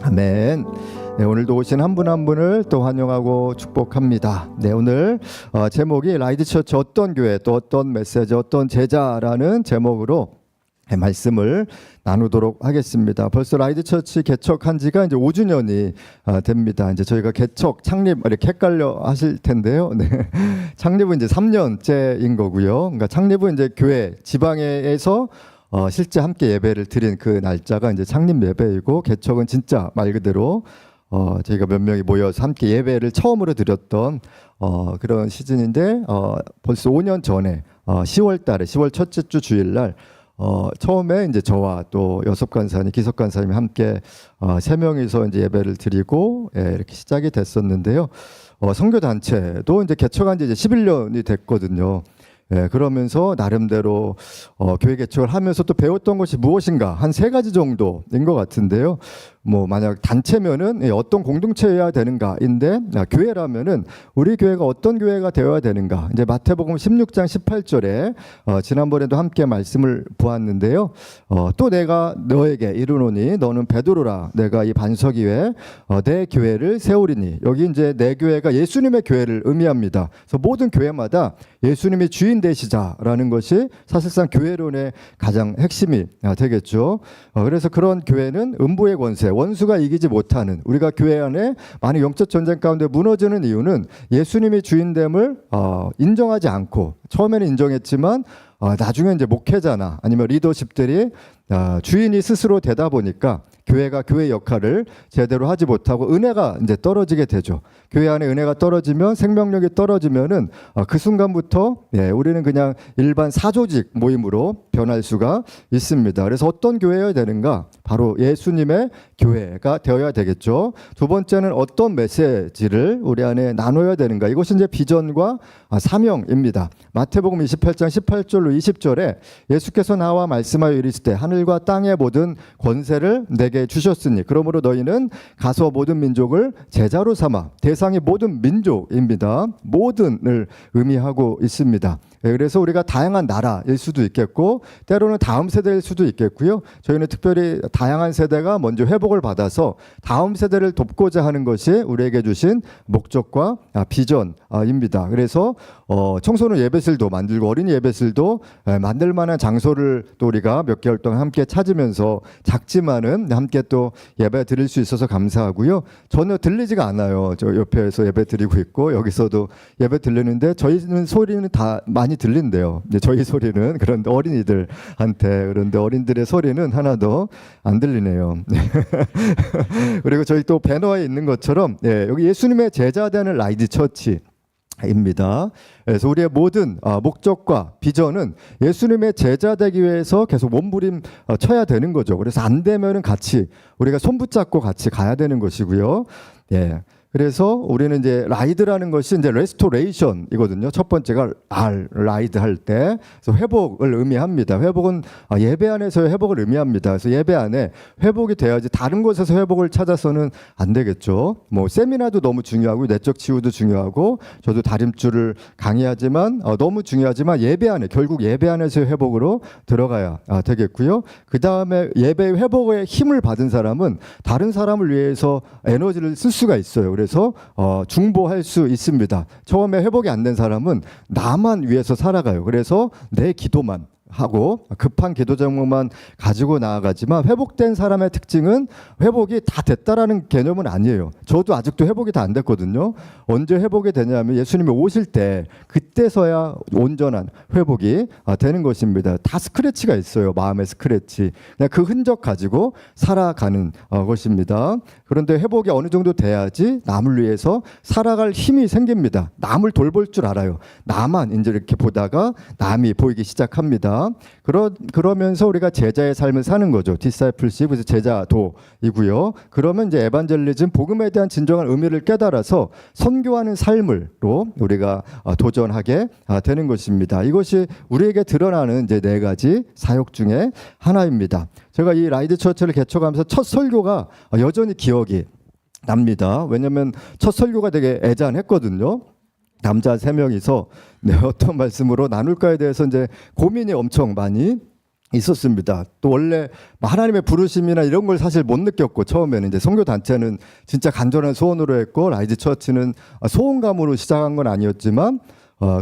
아멘. 네, 오늘도 오신 한 분 한 분을 또 환영하고 축복합니다. 네, 오늘 제목이 라이드처치 어떤 교회 또 어떤 메시지 어떤 제자라는 제목으로 말씀을 나누도록 하겠습니다. 벌써 라이드처치 개척한 지가 이제 5주년이 됩니다. 이제 저희가 개척 창립 이렇게 헷갈려 하실 텐데요. 네. 창립은 이제 3년째인 거고요. 그러니까 창립은 이제 교회 지방에서 실제 함께 예배를 드린 그 날짜가 이제 창립 예배이고, 개척은 진짜 말 그대로 저희가 몇 명이 모여서 함께 예배를 처음으로 드렸던 그런 시즌인데, 벌써 5년 전에 10월 달에 10월 첫째 주 주일날 처음에 이제 저와 또 여섭 간사님, 기석 간사님이 함께 3명이서 이제 예배를 드리고 이렇게 시작이 됐었는데요. 선교 단체도 이제 개척한 지 이제 11년이 됐거든요. 그러면서 나름대로 교회 개척을 하면서 또 배웠던 것이 무엇인가 한 3가지 정도인 것 같은데요. 뭐 만약 단체면은 어떤 공동체여야 되는가인데, 교회라면은 우리 교회가 어떤 교회가 되어야 되는가. 이제 마태복음 16장 18절에 지난번에도 함께 말씀을 보았는데요. 또 내가 너에게 이르노니 너는 베드로라. 내가 이 반석 위에 내 교회를 세우리니. 여기 이제 내 교회가 예수님의 교회를 의미합니다. 그래서 모든 교회마다 예수님이 주인 되시자라는 것이 사실상 교회론의 가장 핵심이 되겠죠. 그래서 그런 교회는 음부의 권세, 원수가 이기지 못하는, 우리가 교회 안에 많은 영적 전쟁 가운데 무너지는 이유는 예수님이 주인됨을 인정하지 않고, 처음에는 인정했지만 나중에 이제 목회자나 아니면 리더십들이 주인이 스스로 되다 보니까 교회가 교회 역할을 제대로 하지 못하고 은혜가 이제 떨어지게 되죠. 교회 안에 은혜가 떨어지면, 생명력이 떨어지면은 그 순간부터 우리는 그냥 일반 사조직 모임으로 변할 수가 있습니다. 그래서 어떤 교회여야 되는가? 바로 예수님의 교회가 되어야 되겠죠. 두 번째는 어떤 메시지를 우리 안에 나눠야 되는가? 이것이 이제 비전과 사명입니다. 마태복음 28장 18절로 20절에 예수께서 나와 말씀하여 이르시되 하늘과 땅의 모든 권세를 내게 주셨으니 그러므로 너희는 가서 모든 민족을 제자로 삼아. 대상이 모든 민족입니다. 모든을 의미하고 있습니다. 그래서 우리가 다양한 나라일 수도 있겠고, 때로는 다음 세대일 수도 있겠고요. 저희는 특별히 다양한 세대가 먼저 회복을 받아서 다음 세대를 돕고자 하는 것이 우리에게 주신 목적과 비전입니다. 그래서 청소년 예배실도 만들고 어린이 예배실도 만들 만한 장소를 또 우리가 몇 개월 동안 함께 찾으면서 작지만은 함께 또 예배 드릴 수 있어서 감사하고요. 전혀 들리지가 않아요. 저 옆에서 예배 드리고 있고 여기서도 예배 들리는데 저희는 소리는 다 많이 들린대요. 저희 소리는, 그런데 어린이들한테, 그런데 어린들의 소리는 하나도 안 들리네요. 그리고 저희 또 배너에 있는 것처럼 여기 예수님의 제자 되는 라이드처치 입니다. 그래서 우리의 모든 목적과 비전은 예수님의 제자 되기 위해서 계속 몸부림 쳐야 되는 거죠. 그래서 안 되면은 같이 우리가 손 붙잡고 같이 가야 되는 것이고요. 그래서 우리는 이제 라이드라는 것이 이제 레스토레이션이거든요. 첫 번째가 라이드 할 때, 그래서 회복을 의미합니다. 회복은 예배 안에서의 회복을 의미합니다. 그래서 예배 안에 회복이 돼야지 다른 곳에서 회복을 찾아서는 안 되겠죠. 뭐 세미나도 너무 중요하고 내적 치유도 중요하고, 저도 다림줄을 강의하지만 너무 중요하지만 예배 안에, 결국 예배 안에서의 회복으로 들어가야 되겠고요. 그 다음에 예배 회복에 힘을 받은 사람은 다른 사람을 위해서 에너지를 쓸 수가 있어요. 그래서 중보할 수 있습니다. 처음에 회복이 안 된 사람은 나만 위해서 살아가요. 그래서 내 기도만 하고 급한 기도 제목만 가지고 나아가지만, 회복된 사람의 특징은 회복이 다 됐다라는 개념은 아니에요. 저도 아직도 회복이 다 안 됐거든요. 언제 회복이 되냐면 예수님이 오실 때, 그때서야 온전한 회복이 되는 것입니다. 다 스크래치가 있어요. 마음의 스크래치. 그냥 그 흔적 가지고 살아가는 것입니다. 그런데 회복이 어느 정도 돼야지 남을 위해서 살아갈 힘이 생깁니다. 남을 돌볼 줄 알아요. 나만 이제 이렇게 보다가 남이 보이기 시작합니다. 그러면서 우리가 제자의 삶을 사는 거죠. 디사이플십, 그래서 제자도이고요. 그러면 이제 에반젤리즘, 복음에 대한 진정한 의미를 깨달아서 선교하는 삶으로 우리가 도전하게 되는 것입니다. 이것이 우리에게 드러나는 이제 4가지 사역 중에 하나입니다. 제가 이 라이드 처치를 개척하면서 첫 설교가 여전히 기억이 납니다. 왜냐하면 첫 설교가 되게 애잔했거든요. 남자 3명이서 어떤 말씀으로 나눌까에 대해서 이제 고민이 엄청 많이 있었습니다. 또 원래 하나님의 부르심이나 이런 걸 사실 못 느꼈고, 처음에는 이제 선교 단체는 진짜 간절한 소원으로 했고, 라이즈 처치는 소원감으로 시작한 건 아니었지만,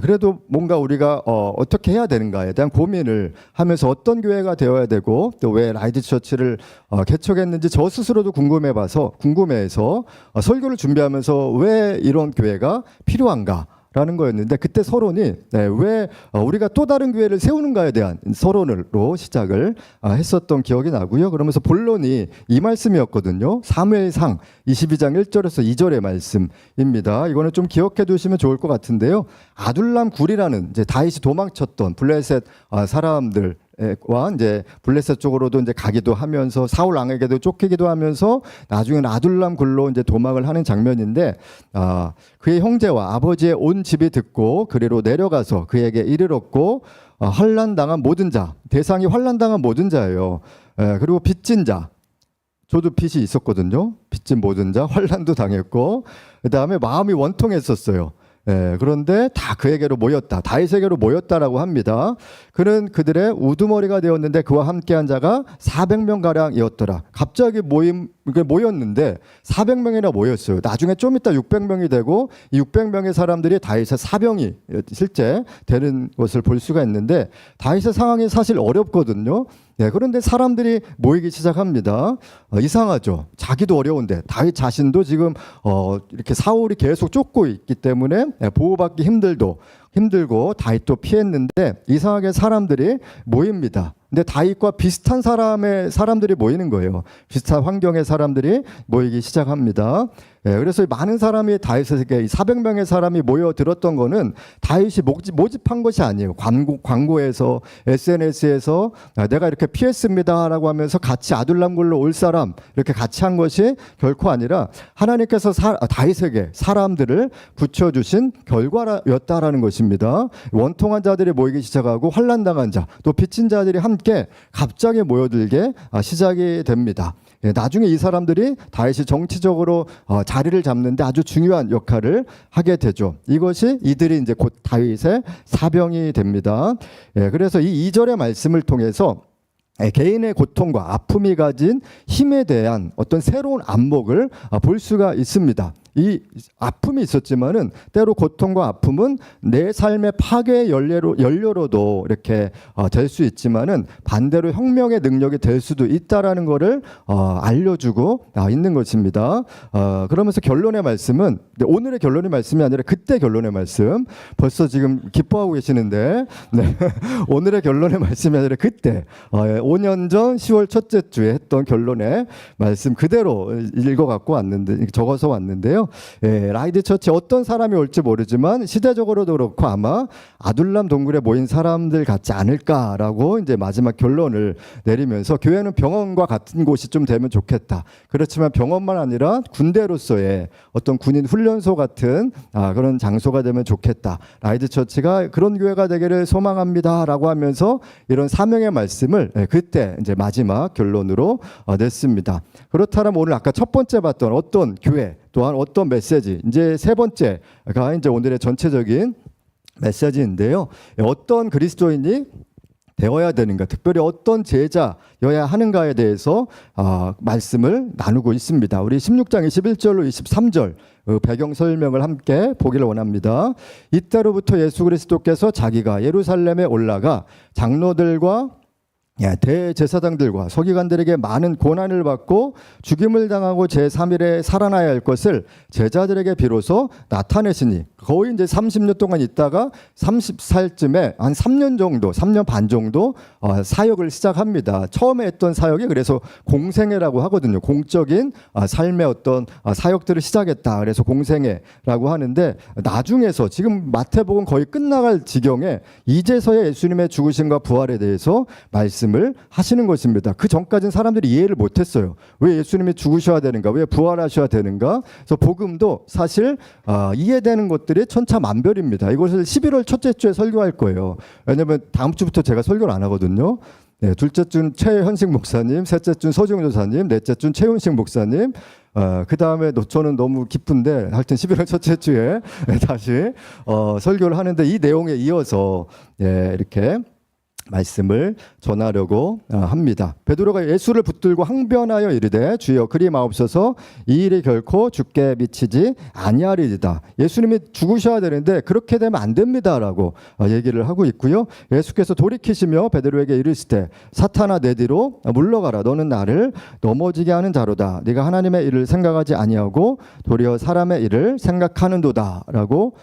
그래도 뭔가 우리가 어떻게 해야 되는가에 대한 고민을 하면서 어떤 교회가 되어야 되고, 또 왜 라이즈 처치를 개척했는지 저 스스로도 궁금해해서 설교를 준비하면서 왜 이런 교회가 필요한가 라는 거였는데, 그때 서론이 왜 우리가 또 다른 교회를 세우는가에 대한 서론으로 시작을 했었던 기억이 나고요. 그러면서 본론이 이 말씀이었거든요. 사무엘상 22장 1절에서 2절의 말씀입니다. 이거는 좀 기억해 두시면 좋을 것 같은데요. 아둘람 굴이라는 이제 다윗이 도망쳤던 블레셋 사람들 와 이제 블레셋 쪽으로도 이제 가기도 하면서 사울 왕에게도 쫓기기도 하면서 나중에는 아둘람 굴로 이제 도망을 하는 장면인데, 그의 형제와 아버지의 온 집이 듣고 그리로 내려가서 그에게 이르렀고, 환난 당한 모든 자, 대상이 환난 당한 모든 자예요. 그리고 빚진 자, 저도 빚이 있었거든요. 빚진 모든 자, 환난도 당했고, 그 다음에 마음이 원통했었어요. 그런데 다 그에게로 모였다. 다윗에게로 모였다라고 합니다. 그는 그들의 우두머리가 되었는데 그와 함께한 자가 400명 가량이었더라. 갑자기 모였는데 400명이나 모였어요. 나중에 좀 이따 600명이 되고, 이 600명의 사람들이 다윗의 사병이 실제 되는 것을 볼 수가 있는데, 다윗의 상황이 사실 어렵거든요. 그런데 사람들이 모이기 시작합니다. 이상하죠. 자기도 어려운데 다윗 자신도 지금 이렇게 사울이 계속 쫓고 있기 때문에 보호받기 힘들고 다윗도 피했는데, 이상하게 사람들이 모입니다. 근데 다윗과 비슷한 사람들이 모이는 거예요. 비슷한 환경의 사람들이 모이기 시작합니다. 그래서 많은 사람이 다윗에게, 400명의 사람이 모여들었던 거는 다윗이 모집한 것이 아니에요. 광고에서, SNS에서 내가 이렇게 피했습니다라고 하면서 같이 아둘람굴로 올 사람 이렇게 같이 한 것이 결코 아니라 하나님께서 다윗에게 사람들을 붙여주신 결과였다라는 것입니다. 원통한 자들이 모이기 시작하고 환난당한 자, 또 빚진 자들이 함께 갑자기 모여들게 시작이 됩니다. 나중에 이 사람들이 다윗이 정치적으로 자리를 잡는데 아주 중요한 역할을 하게 되죠. 이들이 이제 곧 다윗의 사병이 됩니다. 그래서 이 2절의 말씀을 통해서 개인의 고통과 아픔이 가진 힘에 대한 어떤 새로운 안목을 볼 수가 있습니다. 이 아픔이 있었지만은 때로 고통과 아픔은 내 삶의 파괴의 연료로도 이렇게 될 수 있지만은 반대로 혁명의 능력이 될 수도 있다라는 것을 알려주고 있는 것입니다. 그러면서 결론의 말씀은, 오늘의 결론의 말씀이 아니라 그때 결론의 말씀, 벌써 지금 기뻐하고 계시는데, 오늘의 결론의 말씀이 아니라 그때 5년 전 10월 첫째 주에 했던 결론의 말씀 그대로 적어서 왔는데요. 라이드 처치 어떤 사람이 올지 모르지만 시대적으로도 그렇고 아마 아둘람 동굴에 모인 사람들 같지 않을까라고 이제 마지막 결론을 내리면서, 교회는 병원과 같은 곳이 좀 되면 좋겠다. 그렇지만 병원만 아니라 군대로서의 어떤 군인 훈련소 같은 그런 장소가 되면 좋겠다. 라이드 처치가 그런 교회가 되기를 소망합니다라고 하면서 이런 사명의 말씀을 그때 이제 마지막 결론으로 냈습니다. 그렇다면 오늘 아까 첫 번째 봤던 어떤 교회, 또한 어떤 메시지, 이제 세 번째가 이제 오늘의 전체적인 메시지인데요. 어떤 그리스도인이 되어야 되는가, 특별히 어떤 제자여야 하는가에 대해서 말씀을 나누고 있습니다. 우리 16장 21절로 23절 배경 설명을 함께 보기를 원합니다. 이때로부터 예수 그리스도께서 자기가 예루살렘에 올라가 장로들과 대제사장들과 서기관들에게 많은 고난을 받고 죽임을 당하고 제3일에 살아나야 할 것을 제자들에게 비로소 나타내시니, 거의 이제 30년 동안 있다가 30살쯤에 한 3년 반 정도 사역을 시작합니다. 처음에 했던 사역이 그래서 공생애라고 하거든요. 공적인 삶의 어떤 사역들을 시작했다. 그래서 공생애라고 하는데, 나중에서 지금 마태복음 거의 끝나갈 지경에 이제서야 예수님의 죽으심과 부활에 대해서 말씀을 하시는 것입니다. 그 전까지는 사람들이 이해를 못했어요. 왜 예수님이 죽으셔야 되는가, 왜 부활하셔야 되는가. 그래서 복음도 사실 이해되는 것들이 천차만별입니다. 이것을 11월 첫째 주에 설교할 거예요. 왜냐하면 다음 주부터 제가 설교를 안 하거든요. 둘째 주는 최현식 목사님, 셋째 주는 서지용 교사님, 넷째 주는 최윤식 목사님, 그 다음에 저는 너무 기쁜데 하여튼 11월 첫째 주에 다시 설교를 하는데, 이 내용에 이어서 이렇게 말씀을 전하려고 합니다. 베드로가 예수를 붙들고 항변하여 이르되 주여 그리 마옵소서 이 일이 결코 주께 미치지 아니하리이다. 예수님이 죽으셔야 되는데 그렇게 되면 안 됩니다라고 얘기를 하고 있고요. 예수께서 돌이키시며 베드로에게 이르시되 사탄아 내 뒤로 물러가라. 너는 나를 넘어지게 하는 자로다. 네가 하나님의 일을 생각하지 아니하고 도리어 사람의 일을 생각하는도다라고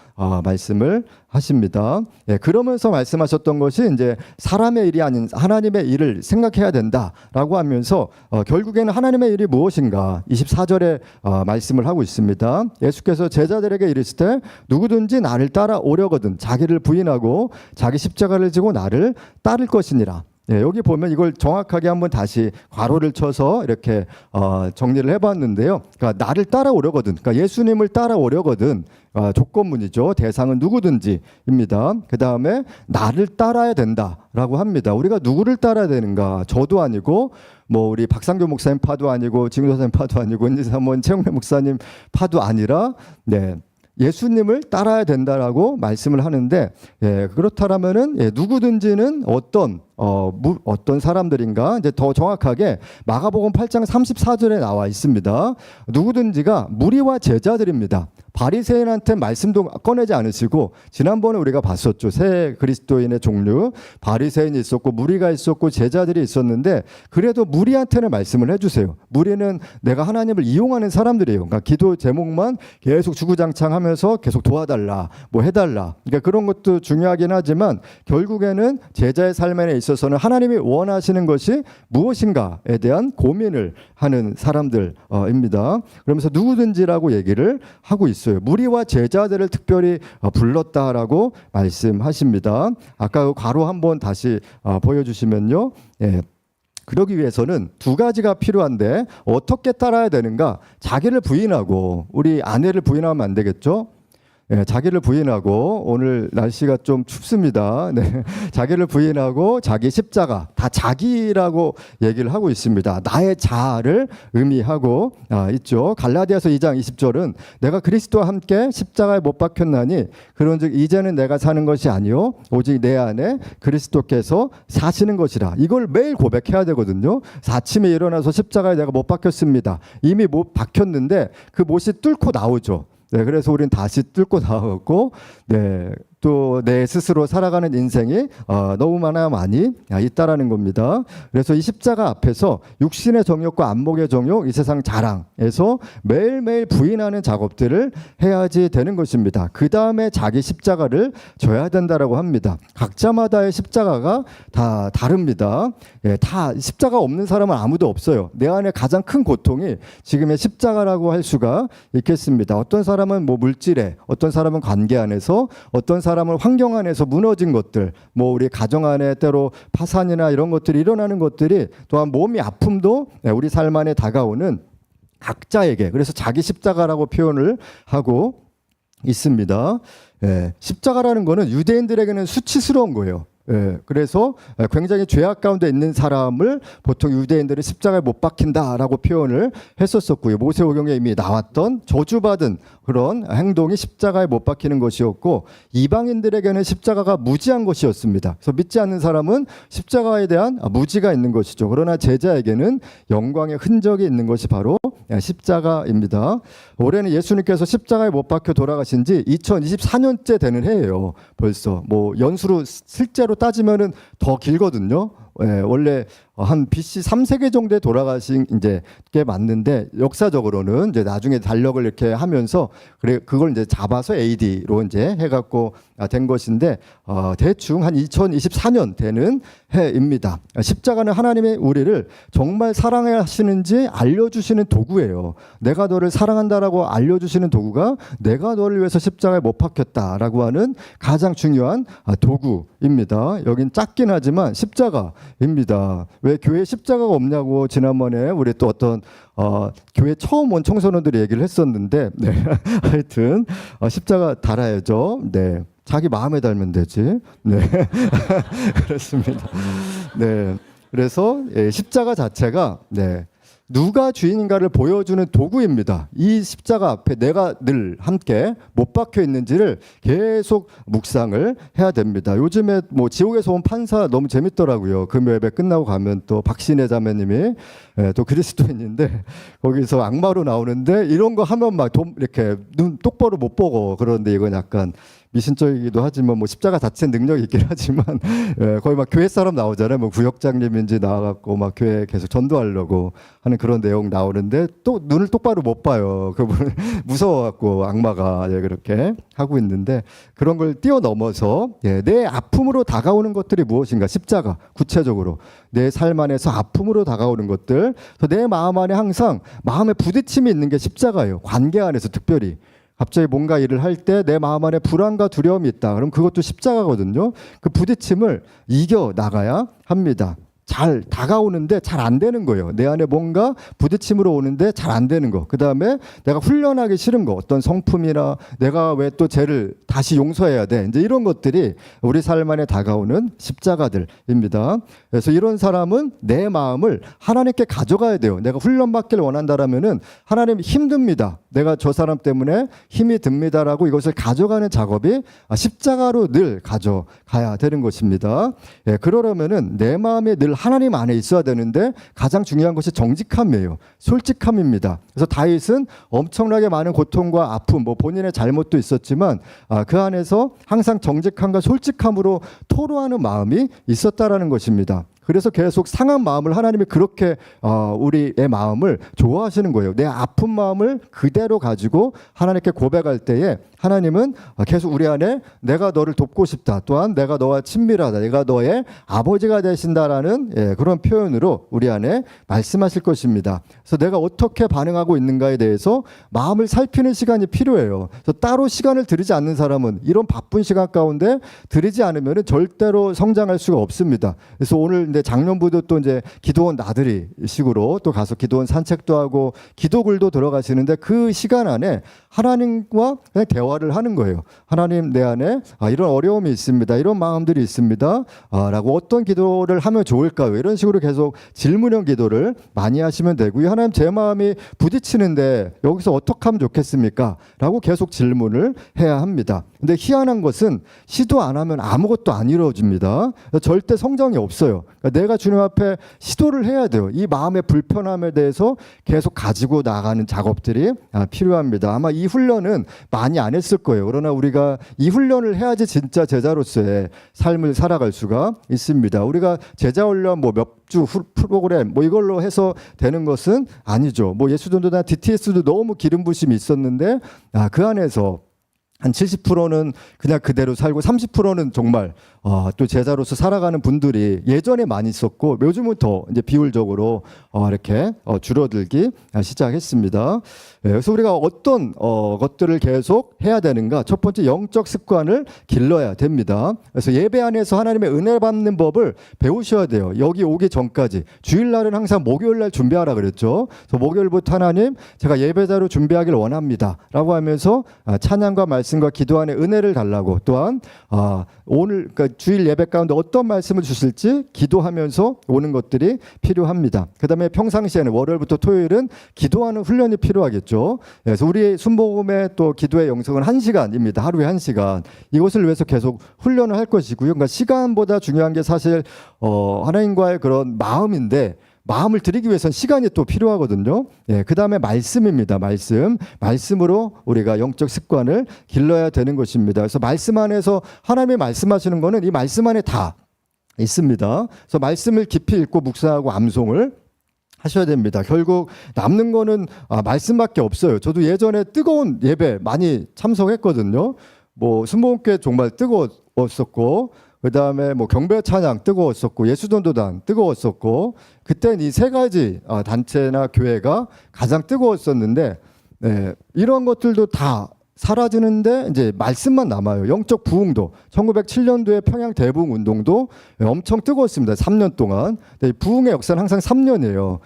말씀을 하십니다. 그러면서 말씀하셨던 것이 이제 사람의 일이 아닌 하나님의 일을 생각해야 된다라고 하면서 결국에는 하나님의 일이 무엇인가 24절에 말씀을 하고 있습니다. 예수께서 제자들에게 이르시되 누구든지 나를 따라오려거든 자기를 부인하고 자기 십자가를 지고 나를 따를 것이니라. 여기 보면 이걸 정확하게 한번 다시 괄호를 쳐서 이렇게 정리를 해봤는데요. 그러니까 나를 따라오려거든, 그러니까 예수님을 따라오려거든 조건문이죠. 대상은 누구든지입니다. 그 다음에 나를 따라야 된다라고 합니다. 우리가 누구를 따라야 되는가? 저도 아니고 뭐 우리 박상교 목사님 파도 아니고 지금 선생님 파도 아니고 은지사모님 최영래 목사님 파도 아니라 예수님을 따라야 된다라고 말씀을 하는데 그렇다라면은 누구든지는 어떤 사람들인가 이제 더 정확하게 마가복음 8장 34절에 나와 있습니다. 누구든지가 무리와 제자들입니다. 바리새인한테 말씀도 꺼내지 않으시고 지난번에 우리가 봤었죠. 새 그리스도인의 종류 바리새인이 있었고 무리가 있었고 제자들이 있었는데 그래도 무리한테는 말씀을 해주세요. 무리는 내가 하나님을 이용하는 사람들이에요. 그러니까 기도 제목만 계속 주구장창하면서 계속 도와달라 뭐 해달라. 그러니까 그런 것도 중요하긴 하지만 결국에는 제자의 삶에 있어서는 하나님이 원하시는 것이 무엇인가에 대한 고민을 하는 사람들입니다. 그러면서 누구든지라고 얘기를 하고 있습니다. 무리와 제자들을 특별히 불렀다라고 말씀하십니다. 아까 그 괄호 한번 다시 보여주시면요. 그러기 위해서는 두 가지가 필요한데 어떻게 따라야 되는가? 자기를 부인하고 우리 아내를 부인하면 안 되겠죠? 자기를 부인하고 오늘 날씨가 좀 춥습니다. 자기를 부인하고 자기 십자가 다 자기라고 얘기를 하고 있습니다. 나의 자아를 의미하고 있죠. 갈라디아서 2장 20절은 내가 그리스도와 함께 십자가에 못 박혔나니 그런즉 이제는 내가 사는 것이 아니요 오직 내 안에 그리스도께서 사시는 것이라. 이걸 매일 고백해야 되거든요. 아침에 일어나서 십자가에 내가 못 박혔습니다. 이미 못 박혔는데 그 못이 뚫고 나오죠. 그래서 우리는 다시 뚫고 나왔고, 또 내 스스로 살아가는 인생이 너무나 많이 있다라는 겁니다. 그래서 이 십자가 앞에서 육신의 정욕과 안목의 정욕, 이 세상 자랑에서 매일매일 부인하는 작업들을 해야지 되는 것입니다. 그 다음에 자기 십자가를 져야 된다라고 합니다. 각자마다의 십자가가 다 다릅니다. 다 십자가 없는 사람은 아무도 없어요. 내 안에 가장 큰 고통이 지금의 십자가라고 할 수가 있겠습니다. 어떤 사람은 뭐 물질에, 어떤 사람은 관계 안에서, 어떤 사람은 환경 안에서 무너진 것들, 뭐 우리 가정 안에 때로 파산이나 이런 것들이 일어나는 것들이 또한 몸이 아픔도 우리 삶 안에 다가오는 각자에게, 그래서 자기 십자가라고 표현을 하고 있습니다. 십자가라는 거는 유대인들에게는 수치스러운 거예요. 그래서 굉장히 죄악 가운데 있는 사람을 보통 유대인들은 십자가에 못 박힌다라고 표현을 했었었고요. 모세오경에 이미 나왔던 저주받은 그런 행동이 십자가에 못 박히는 것이었고, 이방인들에게는 십자가가 무지한 것이었습니다. 그래서 믿지 않는 사람은 십자가에 대한 무지가 있는 것이죠. 그러나 제자에게는 영광의 흔적이 있는 것이 바로 십자가입니다. 올해는 예수님께서 십자가에 못 박혀 돌아가신 지 2024년째 되는 해예요. 벌써 뭐 연수로 실제로 따지면은 더 길거든요. 원래 한 BC 3세기 정도에 돌아가신 이제 게 맞는데, 역사적으로는 이제 나중에 달력을 이렇게 하면서 그걸 이제 잡아서 AD로 이제 해갖고 된 것인데, 대충 한 2024년 되는 해입니다. 십자가는 하나님의 우리를 정말 사랑하시는지 알려주시는 도구예요. 내가 너를 사랑한다라고 알려주시는 도구가 내가 너를 위해서 십자가에 못 박혔다라고 하는 가장 중요한 도구입니다. 여긴 작긴 하지만 십자가입니다. 왜 교회 십자가가 없냐고 지난번에 우리 또 어떤 교회 처음 온 청소년들이 얘기를 했었는데, 하여튼 십자가 달아야죠. 자기 마음에 달면 되지. 그렇습니다. 그래서 십자가 자체가 누가 주인인가를 보여주는 도구입니다. 이 십자가 앞에 내가 늘 함께 못 박혀 있는지를 계속 묵상을 해야 됩니다. 요즘에 뭐 지옥에서 온 판사 너무 재밌더라고요. 금요 예배 끝나고 가면 또 박신혜 자매님이 또 그리스도인인데 거기서 악마로 나오는데 이런 거 하면 막 이렇게 눈 똑바로 못 보고 그러는데 이건 약간 미신적이기도 하지만 뭐 십자가 자체는 능력이 있긴 하지만 거의 막 교회 사람 나오잖아요. 뭐 구역장님인지 나와갖고 막 교회 계속 전도하려고 하는 그런 내용 나오는데 또 눈을 똑바로 못 봐요. 그분은 무서워갖고 악마가 그렇게 하고 있는데 그런 걸 뛰어넘어서 내 아픔으로 다가오는 것들이 무엇인가 십자가 구체적으로 내 삶 안에서 아픔으로 다가오는 것들 내 마음 안에 항상 마음에 부딪힘이 있는 게 십자가예요. 관계 안에서 특별히 갑자기 뭔가 일을 할 때 내 마음 안에 불안과 두려움이 있다. 그럼 그것도 십자가거든요. 그 부딪힘을 이겨 나가야 합니다. 잘 다가오는데 잘 안 되는 거예요. 내 안에 뭔가 부딪힘으로 오는데 잘 안 되는 거. 그 다음에 내가 훈련하기 싫은 거. 어떤 성품이나 내가 왜 또 죄를 다시 용서해야 돼. 이제 이런 것들이 우리 삶 안에 다가오는 십자가들입니다. 그래서 이런 사람은 내 마음을 하나님께 가져가야 돼요. 내가 훈련받기를 원한다라면은 하나님 힘듭니다. 내가 저 사람 때문에 힘이 듭니다라고 이것을 가져가는 작업이 십자가로 늘 가져가야 되는 것입니다. 그러려면은 내 마음에 늘 하나님 안에 있어야 되는데 가장 중요한 것이 정직함이에요. 솔직함입니다. 그래서 다윗은 엄청나게 많은 고통과 아픔, 뭐 본인의 잘못도 있었지만 그 안에서 항상 정직함과 솔직함으로 토로하는 마음이 있었다라는 것입니다. 그래서 계속 상한 마음을 하나님이 그렇게 우리의 마음을 좋아하시는 거예요. 내 아픈 마음을 그대로 가지고 하나님께 고백할 때에 하나님은 계속 우리 안에 내가 너를 돕고 싶다. 또한 내가 너와 친밀하다. 내가 너의 아버지가 되신다라는 그런 표현으로 우리 안에 말씀하실 것입니다. 그래서 내가 어떻게 반응하고 있는가에 대해서 마음을 살피는 시간이 필요해요. 그래서 따로 시간을 들이지 않는 사람은 이런 바쁜 시간 가운데 들이지 않으면 절대로 성장할 수가 없습니다. 그래서 오늘 이제 작년부도 또 이제 기도원 나들이 식으로 또 가서 기도원 산책도 하고 기도글도 들어가시는데 그 시간 안에 하나님과 그냥 대화를 하는 거예요. 하나님 내 안에 이런 어려움이 있습니다. 이런 마음들이 있습니다. 라고 어떤 기도를 하면 좋을까요? 이런 식으로 계속 질문형 기도를 많이 하시면 되고요. 하나님 제 마음이 부딪히는데 여기서 어떻게 하면 좋겠습니까? 라고 계속 질문을 해야 합니다. 근데 희한한 것은 시도 안 하면 아무것도 안 이루어집니다. 절대 성장이 없어요. 그러니까 내가 주님 앞에 시도를 해야 돼요. 이 마음의 불편함에 대해서 계속 가지고 나가는 작업들이 필요합니다. 아마 이 훈련은 많이 안 했을 거예요. 그러나 우리가 이 훈련을 해야지 진짜 제자로서의 삶을 살아갈 수가 있습니다. 우리가 제자 훈련 뭐 몇 주 프로그램 뭐 이걸로 해서 되는 것은 아니죠. 뭐 예수전도단 DTS도 너무 기름 부심이 있었는데 그 안에서 한 70%는 그냥 그대로 살고 30%는 정말 또 제자로서 살아가는 분들이 예전에 많이 있었고 요즘은 더 이제 비율적으로 이렇게 줄어들기 시작했습니다. 그래서 우리가 어떤 것들을 계속 해야 되는가? 첫 번째 영적 습관을 길러야 됩니다. 그래서 예배 안에서 하나님의 은혜 받는 법을 배우셔야 돼요. 여기 오기 전까지 주일날은 항상 목요일날 준비하라 그랬죠. 그래서 목요일부터 하나님 제가 예배자로 준비하길 원합니다라고 하면서 찬양과 말씀과 기도 안에 은혜를 달라고 또한 오늘 그러니까 주일 예배 가운데 어떤 말씀을 주실지 기도하면서 오는 것들이 필요합니다. 그 다음에 평상시에는 월요일부터 토요일은 기도하는 훈련이 필요하겠죠. 그래서 우리의 순복음의 또 기도의 영성은 1시간입니다. 하루에 1시간. 이것을 위해서 계속 훈련을 할 것이고요. 그러니까 시간보다 중요한 게 사실 하나님과의 그런 마음인데 마음을 드리기 위해서는 시간이 또 필요하거든요. 그 다음에 말씀입니다. 말씀으로 우리가 영적 습관을 길러야 되는 것입니다. 그래서 말씀 안에서 하나님이 말씀하시는 거는 이 말씀 안에 다 있습니다. 그래서 말씀을 깊이 읽고 묵상하고 암송을 하셔야 됩니다. 결국 남는 거는 말씀밖에 없어요. 저도 예전에 뜨거운 예배 많이 참석했거든요. 뭐 순복음교회 정말 뜨거웠었고 그 다음에 뭐 경배 찬양 뜨거웠었고 예수전도단 뜨거웠었고 그때는 이 세 가지 단체나 교회가 가장 뜨거웠었는데 이런 것들도 다 사라지는데 이제 말씀만 남아요. 영적 부흥도 1907년도에 평양 대부흥 운동도 엄청 뜨거웠습니다. 3년 동안. 부흥의 역사는 항상 3년이에요.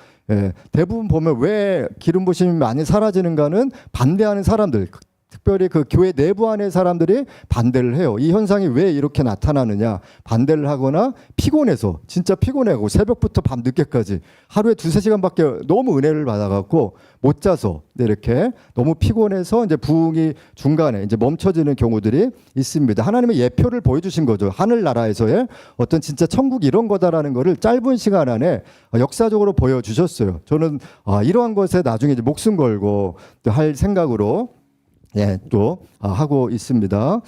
대부분 보면 왜 기름 부심이 많이 사라지는가는 반대하는 사람들 특별히 그 교회 내부 안의 사람들이 반대를 해요. 이 현상이 왜 이렇게 나타나느냐, 반대를 하거나 피곤해서, 진짜 피곤해고 새벽부터 밤 늦게까지 하루에 2~3시간밖에 너무 은혜를 받아갖고 못 자서 이렇게 너무 피곤해서 이제 부흥이 중간에 이제 멈춰지는 경우들이 있습니다. 하나님의 예표를 보여주신 거죠. 하늘나라에서의 어떤 진짜 천국 이런 거다라는 거를 짧은 시간 안에 역사적으로 보여주셨어요. 저는 이러한 것에 나중에 이제 목숨 걸고 또 할 생각으로 또 하고 있습니다.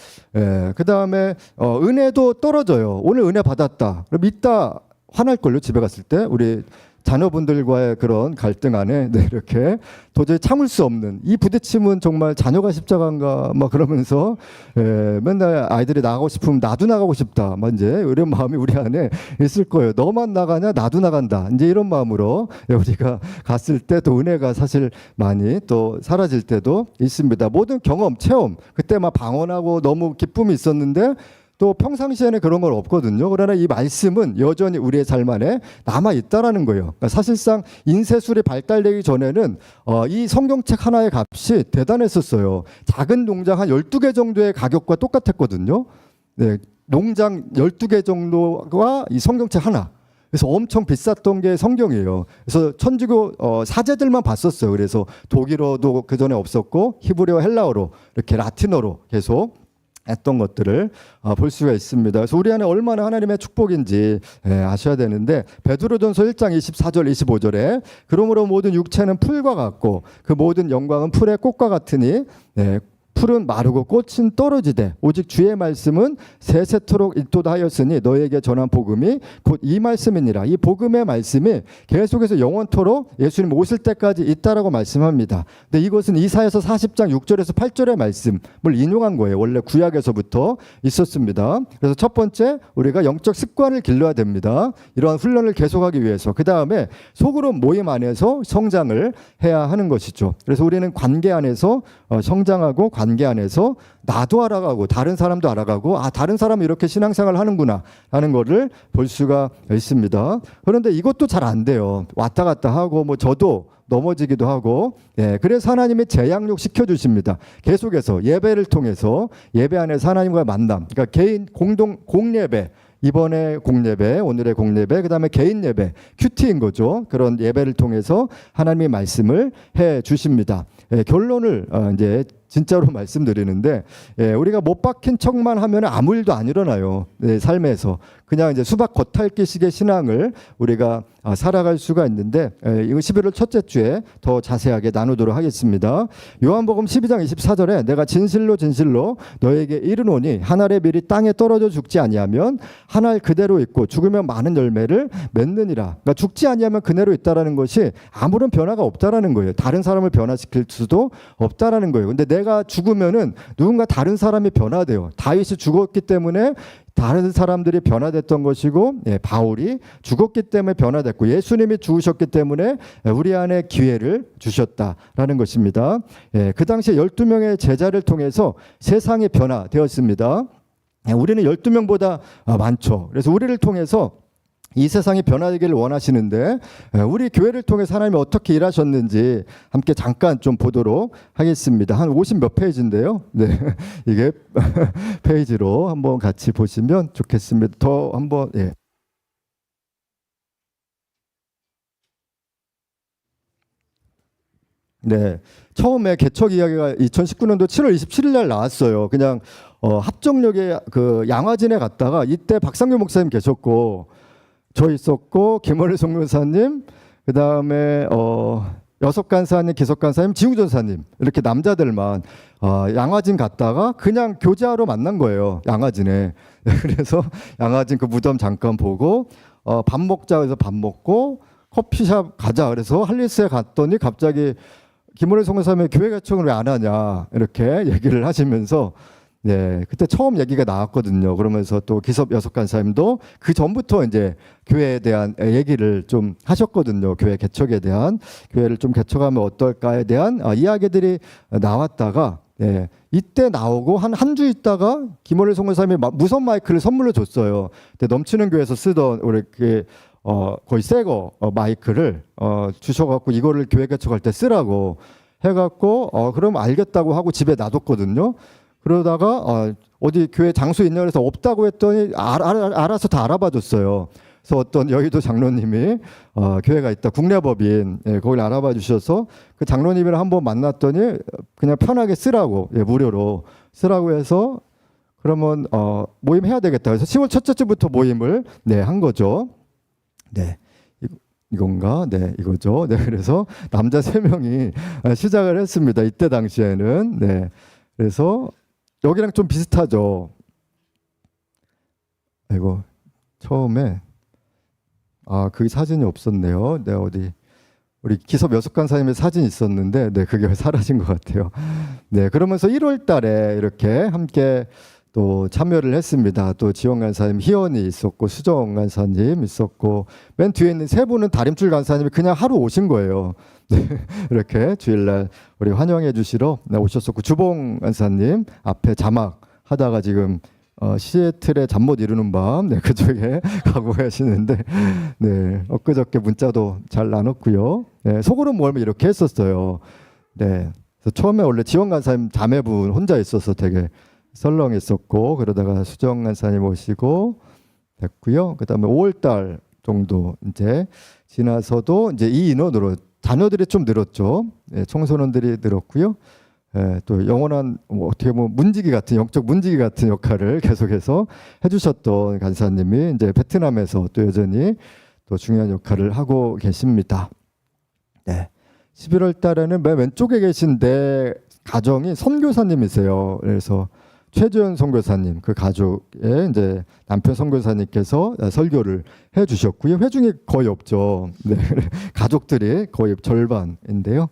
그 다음에 은혜도 떨어져요. 오늘 은혜 받았다. 그럼 이따 화날걸요. 집에 갔을 때 우리 자녀분들과의 그런 갈등 안에 이렇게 도저히 참을 수 없는 이 부딪힘은 정말 자녀가 십자가인가 막 그러면서 맨날 아이들이 나가고 싶으면 나도 나가고 싶다 막 이제 이런 마음이 우리 안에 있을 거예요. 너만 나가냐 나도 나간다 이제 이런 마음으로 우리가 갔을 때 또 은혜가 사실 많이 또 사라질 때도 있습니다. 모든 경험 체험 그때 막 방언하고 너무 기쁨이 있었는데 또 평상시에는 그런 건 없거든요. 그러나 이 말씀은 여전히 우리의 삶 안에 남아 있다라는 거예요. 그러니까 사실상 인쇄술이 발달되기 전에는 이 성경책 하나의 값이 대단했었어요. 작은 농장 한 12개 정도의 가격과 똑같았거든요. 네, 농장 12개 정도와 이 성경책 하나. 그래서 엄청 비쌌던 게 성경이에요. 그래서 천주교 사제들만 봤었어요. 그래서 독일어도 그 전에 없었고 히브리어, 헬라어로 이렇게 라틴어로 계속 했던 것들을 볼 수가 있습니다. 그래서 우리 안에 얼마나 하나님의 축복인지 아셔야 되는데 베드로전서 1장 24절 25절에 그러므로 모든 육체는 풀과 같고 그 모든 영광은 풀의 꽃과 같으니 풀은 마르고 꽃은 떨어지되 오직 주의 말씀은 세세토록 있도다 하였으니 너에게 전한 복음이 곧 이 말씀이니라. 이 복음의 말씀이 계속해서 영원토록 예수님 오실 때까지 있다라고 말씀합니다. 근데 이것은 이사야서 40장 6절에서 8절의 말씀을 인용한 거예요. 원래 구약에서부터 있었습니다. 그래서 첫 번째 우리가 영적 습관을 길러야 됩니다. 이러한 훈련을 계속하기 위해서. 그 다음에 소그룹 모임 안에서 성장을 해야 하는 것이죠. 그래서 우리는 관계 안에서 성장하고 관계 안에서 나도 알아가고 다른 사람도 알아가고 다른 사람이 이렇게 신앙생활을 하는구나 하는 거를 볼 수가 있습니다. 그런데 이것도 잘 안 돼요. 왔다 갔다 하고 뭐 저도 넘어지기도 하고 그래서 하나님이 재양육 시켜주십니다. 계속해서 예배를 통해서 예배 안에서 하나님과의 만남 그러니까 개인 공예배 이번에 공예배, 오늘의 공예배, 그 다음에 개인 예배, 큐티인 거죠. 그런 예배를 통해서 하나님의 말씀을 해 주십니다. 결론을 이제 진짜로 말씀드리는데 우리가 못 박힌 척만 하면 아무 일도 안 일어나요. 삶에서 그냥 이제 수박 겉핥기식의 신앙을 우리가 살아갈 수가 있는데 이거 11월 첫째 주에 더 자세하게 나누도록 하겠습니다. 요한복음 12장 24절에 내가 진실로 진실로 너에게 이르노니 한 알의 밀이 땅에 떨어져 죽지 아니하면 한 알 그대로 있고 죽으면 많은 열매를 맺느니라. 그러니까 죽지 아니하면 그대로 있다라는 것이 아무런 변화가 없다라는 거예요. 다른 사람을 변화시킬 수도 없다라는 거예요. 근데 내가 죽으면은 누군가 다른 사람이 변화돼요. 다윗이 죽었기 때문에 다른 사람들이 변화됐던 것이고 바울이 죽었기 때문에 변화됐고 예수님이 죽으셨기 때문에 우리 안에 기회를 주셨다라는 것입니다. 그 당시에 12명의 제자를 통해서 세상이 변화되었습니다. 우리는 12명보다 많죠. 그래서 우리를 통해서 이 세상이 변화되기를 원하시는데 우리 교회를 통해서 하나님이 어떻게 일하셨는지 함께 잠깐 좀 보도록 하겠습니다. 한 50 몇 페이지인데요. 이게 페이지로 한번 같이 보시면 좋겠습니다. 더 한번 처음에 개척 이야기가 2019년도 7월 27일 날 나왔어요. 그냥 합정역에 그 양화진에 갔다가 이때 박상규 목사님 계셨고 저 있었고 김원일 송교사님 그 다음에 여석간사님 기석간사님 지우전사님 이렇게 남자들만 양화진 갔다가 그냥 교제하러 만난 거예요. 양화진에. 그래서 양화진 그 무덤 잠깐 보고 밥 먹자 해서 밥 먹고 커피숍 가자 그래서 할리스에 갔더니 갑자기 김원일 송교사님이 교회 개척을 왜 안 하냐 이렇게 얘기를 하시면서 그때 처음 얘기가 나왔거든요. 그러면서 또 기섭 여석간사님도 그 전부터 이제 교회에 대한 얘기를 좀 하셨거든요. 교회 개척에 대한 교회를 좀 개척하면 어떨까에 대한 이야기들이 나왔다가 이때 나오고 한 주 있다가 김원일 송교사님이 무선 마이크를 선물로 줬어요. 근데 넘치는 교회에서 쓰던 우리 거의 새거 마이크를 주셔갖고 이거를 교회 개척할 때 쓰라고. 해갖고 그럼 알겠다고 하고 집에 놔뒀거든요. 그러다가 어디 교회 장소 있냐 그래서 없다고 했더니 알아서 다 알아봐 줬어요. 그래서 어떤 여의도 장로님이 교회가 있다, 국내법인, 예, 거기를 알아봐 주셔서 그 장로님이랑 한번 만났더니 그냥 편하게 쓰라고, 예, 무료로 쓰라고 해서 그러면 모임 해야 되겠다. 그래서 10월 첫째 주부터 모임을 네, 한 거죠. 네. 이건가? 네, 이거죠. 네, 그래서 남자 3명이 시작을 했습니다. 이때 당시에는. 네. 그래서 여기랑 좀 비슷하죠. 아이고, 처음에 그 사진이 없었네요. 네, 어디 우리 기섭 여섯 간사님의 사진이 있었는데, 네, 그게 사라진 것 같아요. 네, 그러면서 1월 달에 이렇게 함께 또 참여를 했습니다. 또 지원 간사님, 희원이 있었고, 수정 간사님 있었고, 맨 뒤에 있는 3분은 다림줄 간사님이 그냥 하루 오신 거예요. 네, 이렇게 주일날 우리 환영해 주시러 오셨었고, 주봉 간사님 앞에 자막 하다가 지금 시애틀의 잠 못 이루는 밤, 네, 그쪽에 가고 계시는데, 네, 엊그저께 문자도 잘 나눴고요. 네, 속으로 모으면 이렇게 했었어요. 네, 그래서 처음에 원래 지원 간사님 자매분 혼자 있어서 되게 설렁했었고, 그러다가 수정 간사님 오시고 됐고요. 그다음에 5월달 정도 이제 지나서도 이제 이 인원으로 자녀들이 좀 늘었죠. 네, 청소년들이 늘었고요. 예, 또 영원한 어떻게 보면 문지기 같은, 영적 문지기 같은 역할을 계속해서 해주셨던 간사님이 이제 베트남에서 또 여전히 또 중요한 역할을 하고 계십니다. 네, 11월 달에는 맨 왼쪽에 계신 내 가정이 선교사님이세요. 그래서 최주연 선교사님, 그 가족의 이제 남편 선교사님께서 설교를 해주셨고요. 회중이 거의 없죠. 네, 가족들이 거의 절반인데요.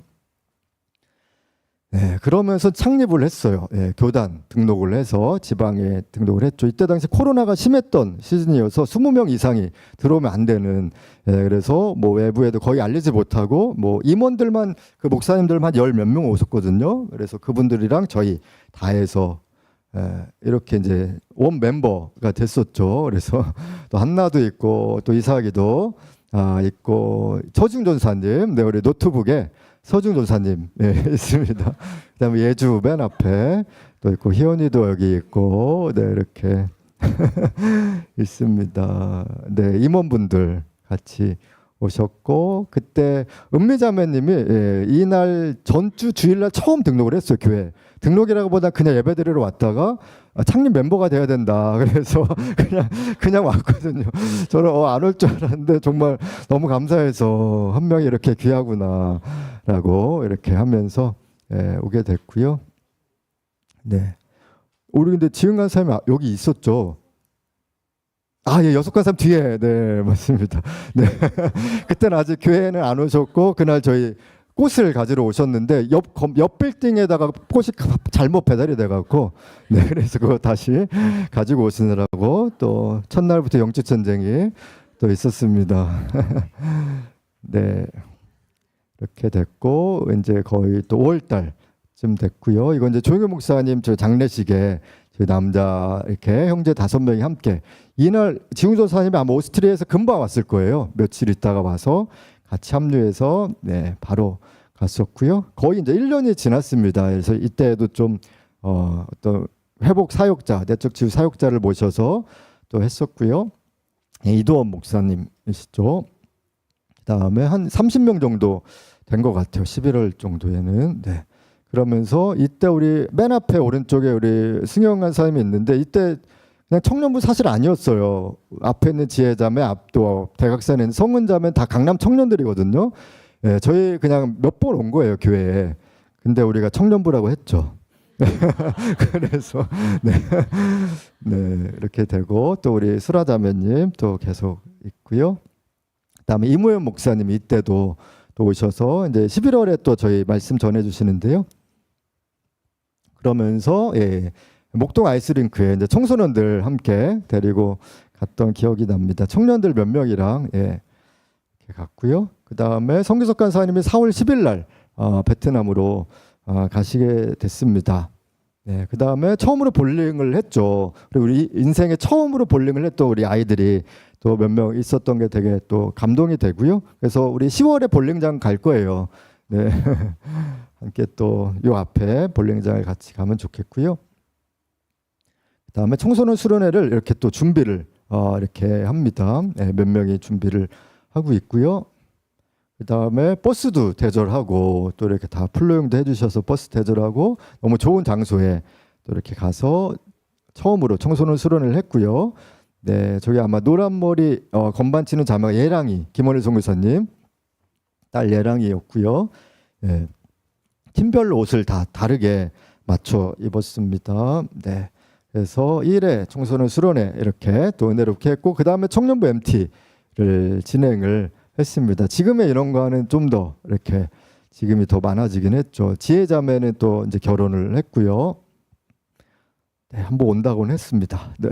네, 그러면서 창립을 했어요. 네, 교단 등록을 해서 지방에 등록을 했죠. 이때 당시 코로나가 심했던 시즌이어서 20명 이상이 들어오면 안 되는, 그래서 뭐 외부에도 거의 알리지 못하고 뭐 임원들만, 그 목사님들만 10 몇 명 오셨거든요. 그래서 그분들이랑 저희 다 해서 이렇게 이제 원 멤버가 됐었죠. 그래서 또 한나도 있고 또 이삭이도 있고 서중 전사님, 네, 우리 노트북에 서중 전사님, 네, 있습니다. 그다음에 예주 맨 앞에 또 있고 희원이도 여기 있고, 네, 이렇게 있습니다. 네, 임원분들 같이 오셨고, 그때 은미자매님이 이날 전주 주일날 처음 등록을 했어요. 교회 등록이라고보다 그냥 예배드리러 왔다가 창립 멤버가 돼야 된다. 그래서 그냥 왔거든요. 저는 안 올 줄 알았는데 정말 너무 감사해서 한 명이 이렇게 귀하구나라고 이렇게 하면서 오게 됐고요. 네, 우리 근데 지은 간사님이 여기 있었죠. 예, 여섯 간사님 뒤에, 네, 맞습니다. 네, 그때는 아직 교회는 안 오셨고 그날 저희 꽃을 가지러 오셨는데 옆 빌딩에다가 꽃이 잘못 배달이 돼갖고, 네, 그래서 그거 다시 가지고 오시느라고 또 첫날부터 영적 전쟁이 또 있었습니다. 네, 이렇게 됐고 이제 거의 또 5월달쯤 됐고요. 이건 이제 조영규 목사님 저 장례식에 저희 남자 이렇게 형제 5명이 함께, 이날 지훈 전사님이 아마 오스트리아에서 금방 왔을 거예요. 며칠 있다가 와서 같이 합류해서 네, 바로 갔었고요. 거의 이제 1년이 지났습니다. 그래서 이때도 좀 어떤 회복 사역자, 내적 치유 사역자를 모셔서 또 했었고요. 이도원 목사님이시죠. 그다음에 한 30명 정도 된 것 같아요. 11월 정도에는. 네. 그러면서 이때 우리 맨 앞에 오른쪽에 우리 승영 간사님이 있는데, 이때 그냥 청년부 사실 아니었어요. 앞에 있는 지혜자매, 앞도 대각선에 있는 성은자매 다 강남 청년들이거든요. 네, 저희 그냥 몇 번 온 거예요, 교회에. 근데 우리가 청년부라고 했죠. 그래서 네, 이렇게 되고 또 우리 수라자매님 또 계속 있고요. 그다음에 이무현 목사님이 이때도 또 오셔서 이제 11월에 또 저희 말씀 전해주시는데요. 그러면서 목동 아이스링크에 이제 청소년들 함께 데리고 갔던 기억이 납니다. 청년들 몇 명이랑 이렇게 갔고요. 그 다음에 성규석 간사님이 4월 10일 날 베트남으로 가시게 됐습니다. 네, 그 다음에 처음으로 볼링을 했죠. 그리고 우리 인생에 처음으로 볼링을 했던 우리 아이들이 또 몇 명 있었던 게 되게 또 감동이 되고요. 그래서 우리 10월에 볼링장 갈 거예요. 네. 함께 또 요 앞에 볼링장을 같이 가면 좋겠고요. 그다음에 청소년 수련회를 이렇게 또 준비를 이렇게 합니다. 네, 몇 명이 준비를 하고 있고요. 그다음에 버스도 대절하고 또 이렇게 다 풀로용도 해주셔서 버스 대절하고 너무 좋은 장소에 또 이렇게 가서 처음으로 청소년 수련회를 했고요. 네, 저기 아마 노란 머리 건반 치는 자매가 예랑이 김원일 선교사님 딸 예랑이였고요. 네, 팀별로 옷을 다 다르게 맞춰 입었습니다. 네, 그래서 1회 청소년 수련회 이렇게 또 은혜롭게 했고 그 다음에 청년부 MT를 진행을 했습니다. 지금의 이런과는 좀 더 이렇게 지금이 더 많아지긴 했죠. 지혜자매는 또 이제 결혼을 했고요. 네, 한번 온다고는 했습니다. 네.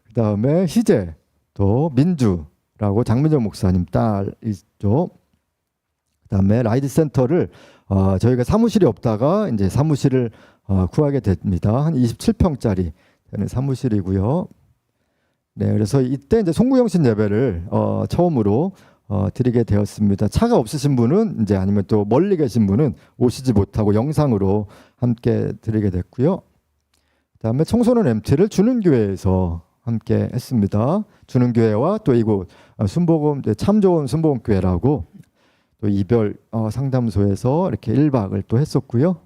그 다음에 희재 또 민주라고 장민정 목사님 딸이죠. 그 다음에 라이드 센터를 저희가 사무실이 없다가 이제 사무실을 구하게 됩니다. 한 27평짜리 되는 사무실이고요. 네, 그래서 이때 이제 송구영신 예배를 처음으로 드리게 되었습니다. 차가 없으신 분은 이제 아니면 또 멀리 계신 분은 오시지 못하고 영상으로 함께 드리게 됐고요. 그다음에 청소년 MT를 주는교회에서 함께 했습니다. 주는교회와 또 이곳 순복음 참 좋은 순복음교회라고 또 이별 상담소에서 이렇게 1박을 또 했었고요.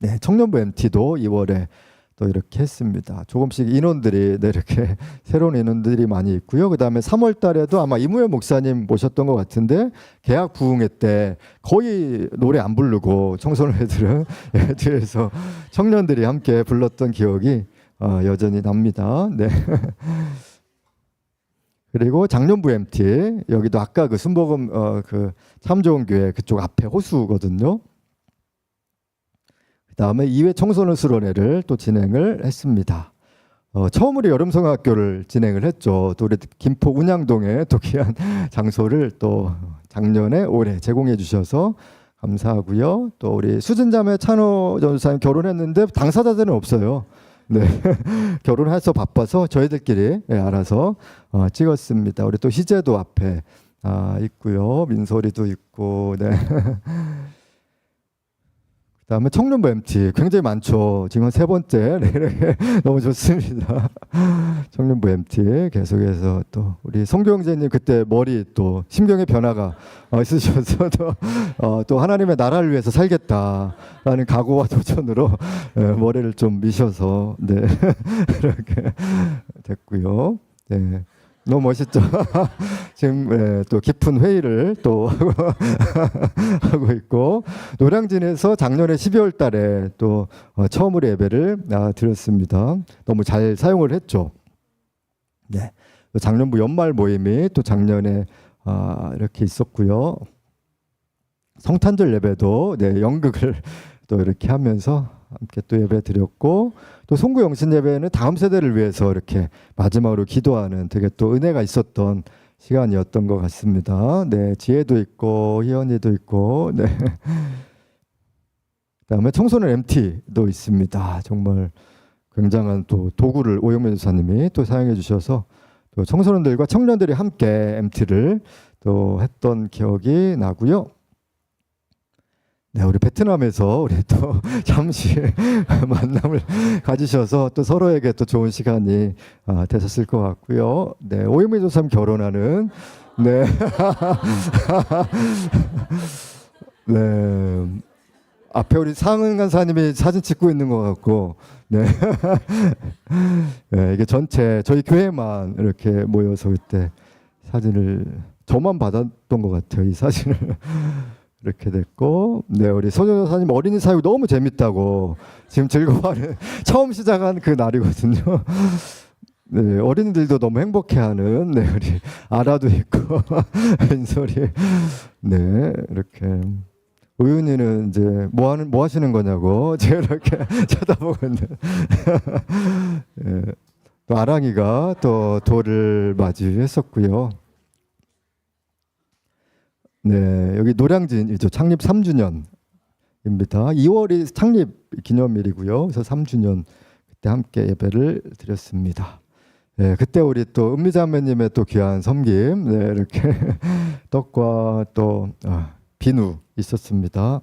네, 청년부 MT도 2월에 또 이렇게 했습니다. 조금씩 인원들이 네, 이렇게 새로운 인원들이 많이 있고요. 그다음에 3월 달에도 아마 이무현 목사님 모셨던 것 같은데 개학 부흥회 때 거의 노래 안 부르고 청소년 애들은 뒤에서 청년들이 함께 불렀던 기억이 여전히 납니다. 네. 그리고 작년부 MT 여기도 아까 그 순복음 그 참 좋은 교회 그쪽 앞에 호수거든요. 그다음에 2회 청소년 수련회를 또 진행을 했습니다. 처음으로 여름성학교를 진행을 했죠. 또 우리 김포 운양동에 또 귀한 장소를 또 작년에 올해 제공해 주셔서 감사하고요. 또 우리 수진자매 찬호 전사님 결혼했는데 당사자들은 없어요. 네, 결혼해서 바빠서 저희들끼리 알아서 찍었습니다. 우리 또 희재도 앞에 있고요. 민소리도 있고, 네. 그다음에 청년부 MT 굉장히 많죠. 지금 세 번째 네, 너무 좋습니다. 청년부 MT 계속해서 또 우리 성교 형제님 그때 머리 또 심경의 변화가 있으셔서 또 하나님의 나라를 위해서 살겠다라는 각오와 도전으로 머리를 좀 미셔서 네 이렇게 됐고요. 네. 너무 멋있죠. 지금 또 깊은 회의를 또 하고 있고 노량진에서 작년에 12월 달에 또 처음으로 예배를 드렸습니다. 너무 잘 사용을 했죠. 네, 작년부 연말 모임이 또 작년에 이렇게 있었고요. 성탄절 예배도 네, 연극을 또 이렇게 하면서 함께 또 예배 드렸고 또 송구 영신 예배는 다음 세대를 위해서 이렇게 마지막으로 기도하는 되게 또 은혜가 있었던 시간이었던 것 같습니다. 네, 지혜도 있고 희연이도 있고 네. 그다음에 청소년 MT도 있습니다. 정말 굉장한 또 도구를 오영민 교사님이 또 사용해 주셔서 또 청소년들과 청년들이 함께 MT를 또 했던 기억이 나고요. 네, 우리 베트남에서 우리 또 잠시 만남을 가지셔서 또 서로에게 또 좋은 시간이 되셨을 것 같고요. 네, 오영민 조사님 결혼하는 네, 네, 앞에 우리 상은 간사님이 사진 찍고 있는 것 같고, 네, 네, 이게 전체 저희 교회만 이렇게 모여서 그때 사진을 저만 받았던 것 같아요. 이 사진을. 이렇게 됐고, 네, 우리 소녀사님 어린이 사육 너무 재밌다고 지금 즐거워하는 처음 시작한 그 날이거든요. 네, 어린이들도 너무 행복해하는 네, 우리 아라도 있고 인소리, 네, 이렇게 우윤이는 이제 뭐 하시는 거냐고 제가 이렇게 쳐다보고 있는. 네, 또 아랑이가 또 돌을 맞이했었고요. 네, 여기 노량진이죠. 창립 3주년입니다. 2월이 창립 기념일이고요. 그래서 3주년 그때 함께 예배를 드렸습니다. 네, 그때 우리 또 은미자매님의 또 귀한 섬김, 네, 이렇게 떡과 또 비누 있었습니다.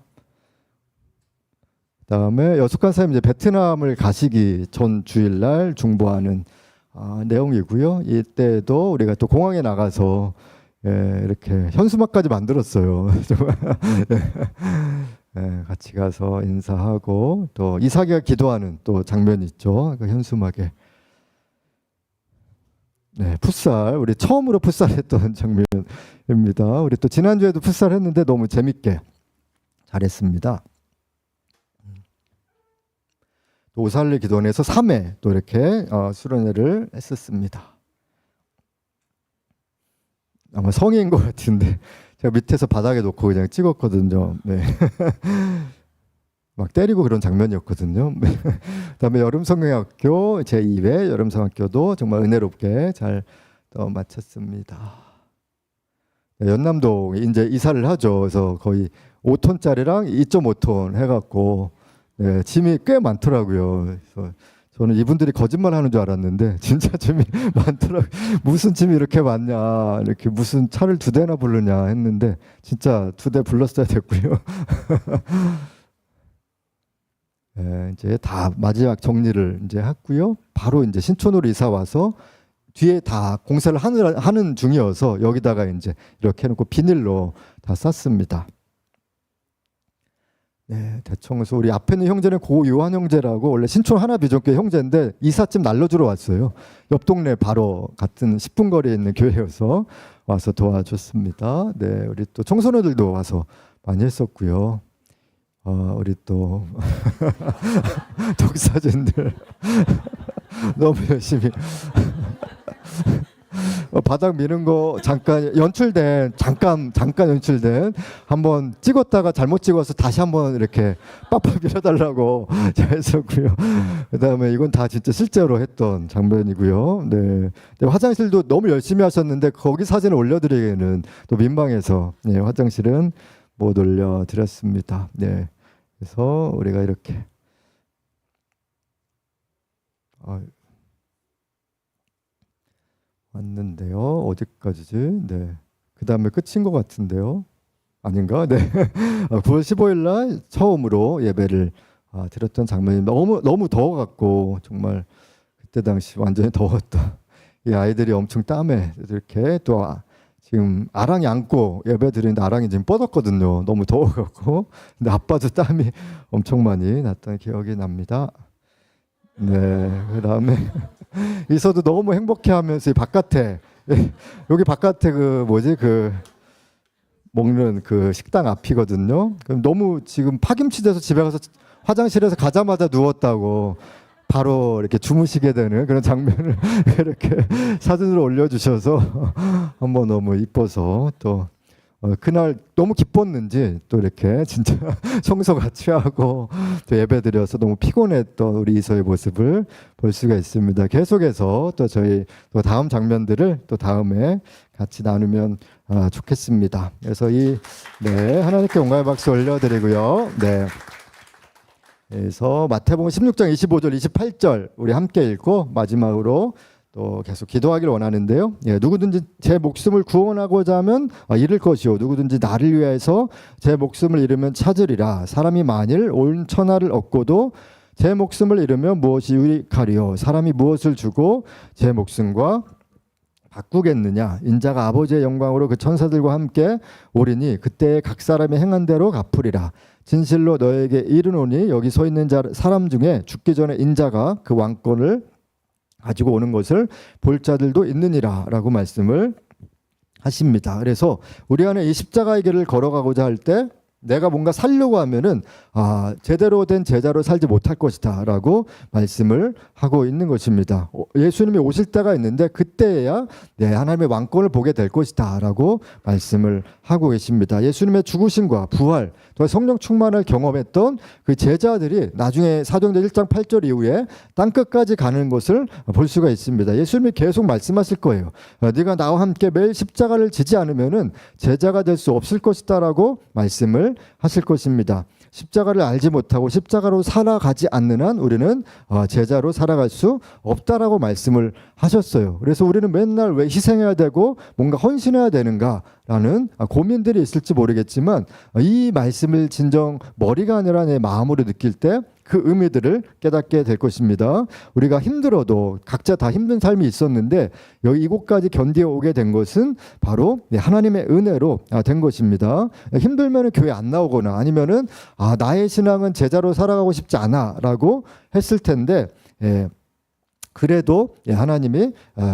그다음에 여숙관사님 이제 베트남을 가시기 전 주일날 중보하는 내용이고요. 이때도 우리가 또 공항에 나가서 이렇게 현수막까지 만들었어요. 같이 가서 인사하고 또 이삭이가 기도하는 또 장면이 있죠. 그 현수막에. 풋살 우리 처음으로 풋살했던 장면입니다. 우리 또 지난주에도 풋살했는데 너무 재밌게 잘했습니다. 또 오살리 기도원에서 3회 또 이렇게 수련회를 했었습니다. 아마 성인 것 같은데 제가 밑에서 바닥에 놓고 그냥 찍었거든요. 막 때리고 그런 장면이었거든요. 그다음에 여름성경학교 제2회 여름성학교도 정말 은혜롭게 잘 마쳤습니다. 연남동 이제 이사를 하죠. 그래서 거의 5톤짜리랑 2.5톤 해갖고 짐이 꽤 많더라고요. 그래서 저는 이분들이 거짓말하는 줄 알았는데 진짜 짐이 많더라고요. 무슨 짐이 이렇게 많냐, 이렇게 무슨 차를 2대나 부르냐 했는데 진짜 2대 불렀어야 됐고요. 이제 다 마지막 정리를 이제 했고요. 바로 이제 신촌으로 이사 와서 뒤에 다 공사를 하는 중이어서 여기다가 이제 이렇게 해놓고 비닐로 다 쌌습니다. 대청소 우리 앞에 있는 형제는 고 요한 형제라고 원래 신촌 하나비전교회 형제인데 이삿짐 날려주러 왔어요. 옆 동네 바로 같은 10분 거리에 있는 교회여서 와서 도와줬습니다. 우리 또 청소년들도 와서 많이 했었고요. 우리 또 독사진들 너무 열심히 바닥 미는 거 잠깐 연출된 한번 찍었다가 잘못 찍어서 다시 한번 이렇게 빡빡 밀어달라고 했었고요. 그다음에 이건 다 진짜 실제로 했던 장면이고요. 화장실도 너무 열심히 하셨는데 거기 사진을 올려드리기에는 또 민망해서 화장실은 못 올려드렸습니다. 그래서 우리가 이렇게 왔는데요. 어디까지지? 그 다음에 끝인 것 같은데요. 아닌가? 9월 15일 날 처음으로 예배를 드렸던 장면이 너무 더워갖고 정말 그때 당시 완전히 더웠다. 이 아이들이 엄청 땀에 이렇게 또 지금 아랑이 안고 예배 드리는데 아랑이 지금 뻗었거든요. 너무 더워갖고. 근데 아빠도 땀이 엄청 많이 났던 기억이 납니다. 그다음에 이서도 너무 행복해하면서 바깥에 여기 바깥에 먹는 그 식당 앞이거든요. 그럼 너무 지금 파김치돼서 집에 가서 화장실에서 가자마자 누웠다고 바로 이렇게 주무시게 되는 그런 장면을 이렇게 사진으로 올려주셔서 한번 너무 이뻐서 또 그날 너무 기뻤는지 또 이렇게 진짜 청소 같이 하고 또 예배드려서 너무 피곤했던 우리 이서의 모습을 볼 수가 있습니다. 계속해서 또 저희 또 다음 장면들을 또 다음에 같이 나누면 좋겠습니다. 그래서 하나님께 영광의 박수 올려드리고요. 그래서 마태복음 16장 25절 28절 우리 함께 읽고 마지막으로 또 계속 기도하기를 원하는데요. 누구든지 제 목숨을 구원하고자 하면 잃을 것이요 누구든지 나를 위하여서 제 목숨을 잃으면 찾으리라. 사람이 만일 온 천하를 얻고도 제 목숨을 잃으면 무엇이 유익하리요. 사람이 무엇을 주고 제 목숨과 바꾸겠느냐. 인자가 아버지의 영광으로 그 천사들과 함께 오리니 그때 각 사람이 행한 대로 갚으리라. 진실로 너에게 이르노니 여기 서 있는 사람 중에 죽기 전에 인자가 그 왕권을 가지고 오는 것을 볼 자들도 있느니라 라고 말씀을 하십니다. 그래서 우리 안에 이 십자가의 길을 걸어가고자 할 때 내가 뭔가 살려고 하면은 제대로 된 제자로 살지 못할 것이다 라고 말씀을 하고 있는 것입니다. 예수님이 오실 때가 있는데 그때야 하나님의 왕권을 보게 될 것이다 라고 말씀을 하고 계십니다. 예수님의 죽으심과 부활 또 성령 충만을 경험했던 그 제자들이 나중에 사도행전 1장 8절 이후에 땅끝까지 가는 것을 볼 수가 있습니다. 예수님이 계속 말씀하실 거예요. 네가 나와 함께 매일 십자가를 지지 않으면은 제자가 될 수 없을 것이다 라고 말씀을 말씀을 하실 것입니다. 십자가를 알지 못하고 십자가로 살아가지 않는 한 우리는 제자로 살아갈 수 없다라고 말씀을 하셨어요. 그래서 우리는 맨날 왜 희생해야 되고 뭔가 헌신해야 되는가라는 고민들이 있을지 모르겠지만 이 말씀을 진정 머리가 아니라 내 마음으로 느낄 때 그 의미들을 깨닫게 될 것입니다. 우리가 힘들어도 각자 다 힘든 삶이 있었는데 여기 이곳까지 견디어 오게 된 것은 바로 하나님의 은혜로 된 것입니다. 힘들면 교회 안 나오거나 아니면은 나의 신앙은 제자로 살아가고 싶지 않아라고 했을 텐데 그래도 하나님이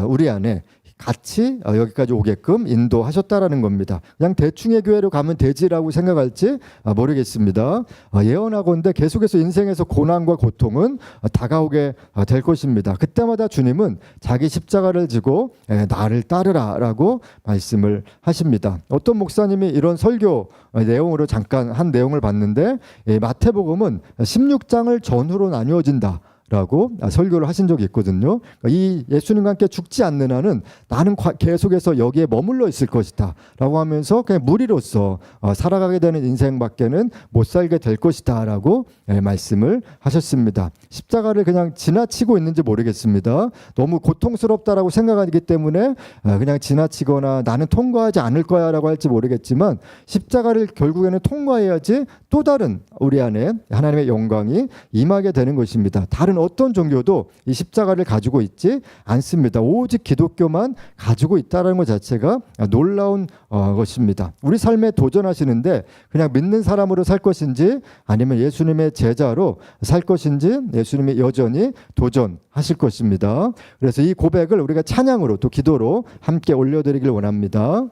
우리 안에 같이 여기까지 오게끔 인도하셨다라는 겁니다. 그냥 대충의 교회로 가면 되지라고 생각할지 모르겠습니다. 예언하건대 계속해서 인생에서 고난과 고통은 다가오게 될 것입니다. 그때마다 주님은 자기 십자가를 지고 나를 따르라라고 말씀을 하십니다. 어떤 목사님이 이런 설교 내용으로 잠깐 한 내용을 봤는데 마태복음은 16장을 전후로 나뉘어진다 라고 설교를 하신 적이 있거든요. 이 예수님과 함께 죽지 않는 한은 나는 계속해서 여기에 머물러 있을 것이다 라고 하면서 그냥 무리로서 살아가게 되는 인생밖에는 못 살게 될 것이다 라고 말씀을 하셨습니다. 십자가를 그냥 지나치고 있는지 모르겠습니다. 너무 고통스럽다라고 생각하기 때문에 그냥 지나치거나 나는 통과하지 않을 거야 라고 할지 모르겠지만 십자가를 결국에는 통과해야지 또 다른 우리 안에 하나님의 영광이 임하게 되는 것입니다. 다른 어떤 종교도 이 십자가를 가지고 있지 않습니다. 오직 기독교만 가지고 있다는 것 자체가 놀라운 것입니다. 우리 삶에 도전하시는데 그냥 믿는 사람으로 살 것인지 아니면 예수님의 제자로 살 것인지 예수님이 여전히 도전하실 것입니다. 그래서 이 고백을 우리가 찬양으로 또 기도로 함께 올려드리길 원합니다.